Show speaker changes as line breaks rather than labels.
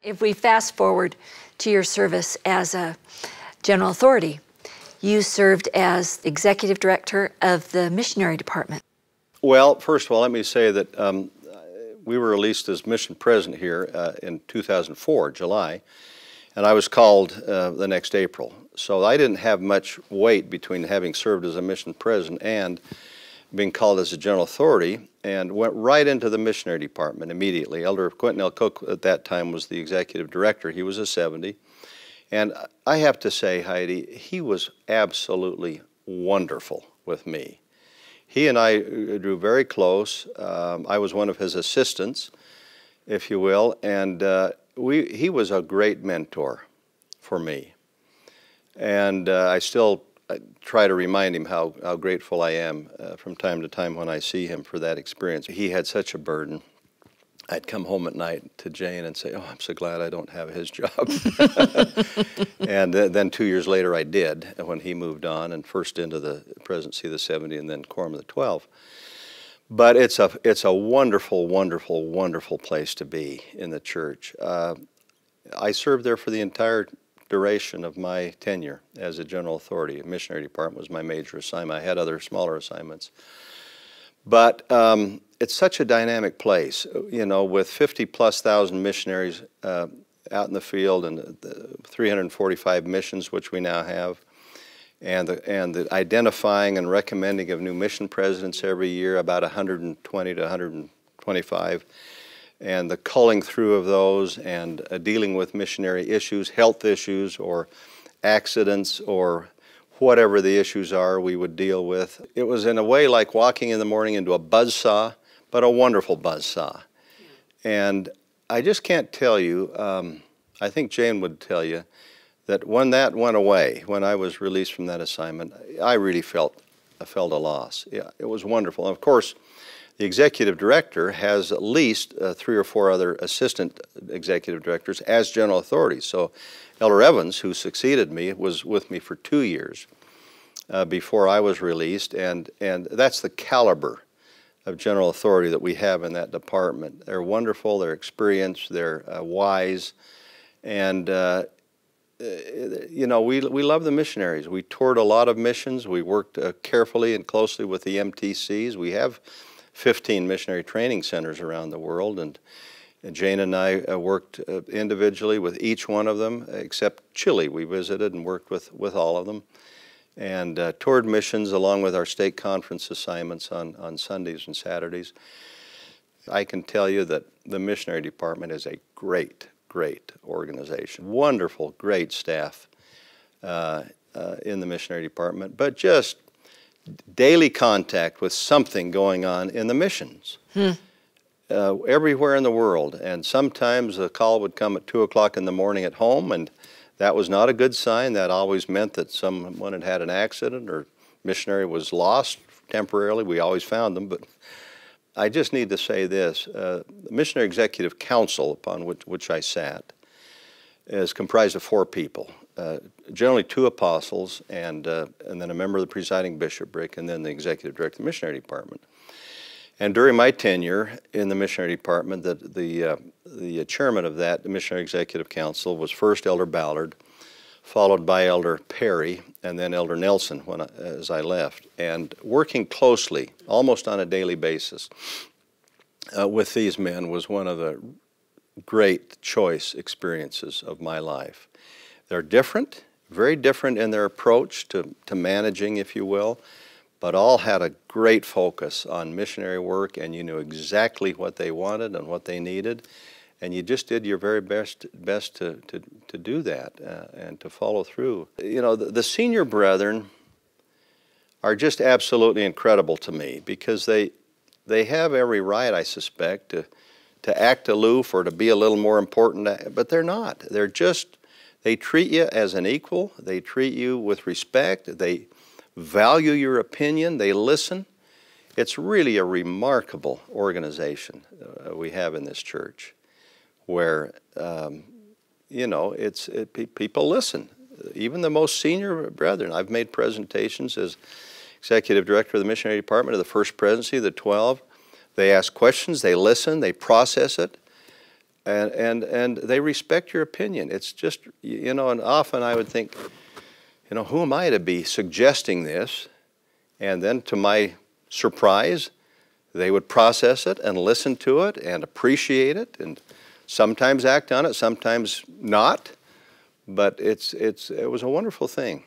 If we fast forward to your service as a general authority, you served as executive director of the missionary department.
Well, first of all, let me say that we were released as mission president here in 2004, July, and I was called the next April. So I didn't have much weight between having served as a mission president and being called as a general authority, and went right into the missionary department immediately. Elder Quentin L. Cook at that time was the executive director. He was a 70. And I have to say, Heidi, he was absolutely wonderful with me. He and I drew very close. I was one of his assistants, if you will, and he was a great mentor for me. And I still try to remind him how grateful I am from time to time when I see him for that experience. He had such a burden. I'd come home at night to Jane and say, "Oh, I'm so glad I don't have his job." And then 2 years later I did, when he moved on, and first into the presidency of the 70 and then quorum of the 12. But it's a wonderful, wonderful, wonderful place to be in the church. I served there for the entire duration of my tenure as a general authority. Missionary department was my major assignment. I had other smaller assignments. But it's such a dynamic place, you know, with 50,000+ missionaries out in the field, and 345 missions, which we now have, and the identifying and recommending of new mission presidents every year, about 120 to 125, and the culling through of those, and dealing with missionary issues, health issues, or accidents, or whatever the issues are we would deal with. It was in a way like walking in the morning into a buzzsaw, but a wonderful buzzsaw. And I just can't tell you, I think Jane would tell you, that when that went away, when I was released from that assignment, I really felt a loss. Yeah, it was wonderful. And of course, the executive director has at least 3 or 4 other assistant executive directors as general authorities. So Elder Evans, who succeeded me, was with me for 2 years before I was released, and that's the caliber of general authority that we have in that department. They're wonderful, they're experienced, they're wise, and you know, we love the missionaries. We toured a lot of missions. We worked carefully and closely with the MTCs. We have 15 missionary training centers around the world, and Jane and I worked individually with each one of them, except Chile. We visited and worked with all of them, and toured missions along with our state conference assignments on Sundays and Saturdays. I can tell you that the missionary department is a great organization. Wonderful, great staff in the missionary department, but just daily contact with something going on in the missions. Everywhere in the world. And sometimes a call would come at 2 o'clock in the morning at home, and that was not a good sign. That always meant that someone had had an accident or missionary was lost temporarily. We always found them, but I just need to say this. The Missionary Executive Council, upon which I sat, is comprised of 4 people. Generally 2 apostles, and then a member of the presiding bishopric, and then the executive director of the missionary department. And during my tenure in the missionary department, the chairman of that, the Missionary Executive Council, was first Elder Ballard, followed by Elder Perry, and then Elder Nelson as I left. And working closely, almost on a daily basis, with these men was one of the great choice experiences of my life. They're different, very different in their approach to managing, if you will, but all had a great focus on missionary work, and you knew exactly what they wanted and what they needed, and you just did your very best to do that and to follow through. You know, the senior brethren are just absolutely incredible to me, because they have every right, I suspect, to act aloof or to be a little more important, but they're not. They treat you as an equal. They treat you with respect. They value your opinion. They listen. It's really a remarkable organization we have in this church, where you know, people listen. Even the most senior brethren. I've made presentations as executive director of the missionary department of the first presidency of the 12. They ask questions. They listen. They process it. and they respect your opinion. It's just, you know, and often I would think, you know, who am I to be suggesting this? And then to my surprise, they would process it and listen to it and appreciate it and sometimes act on it, sometimes not. But it was a wonderful thing.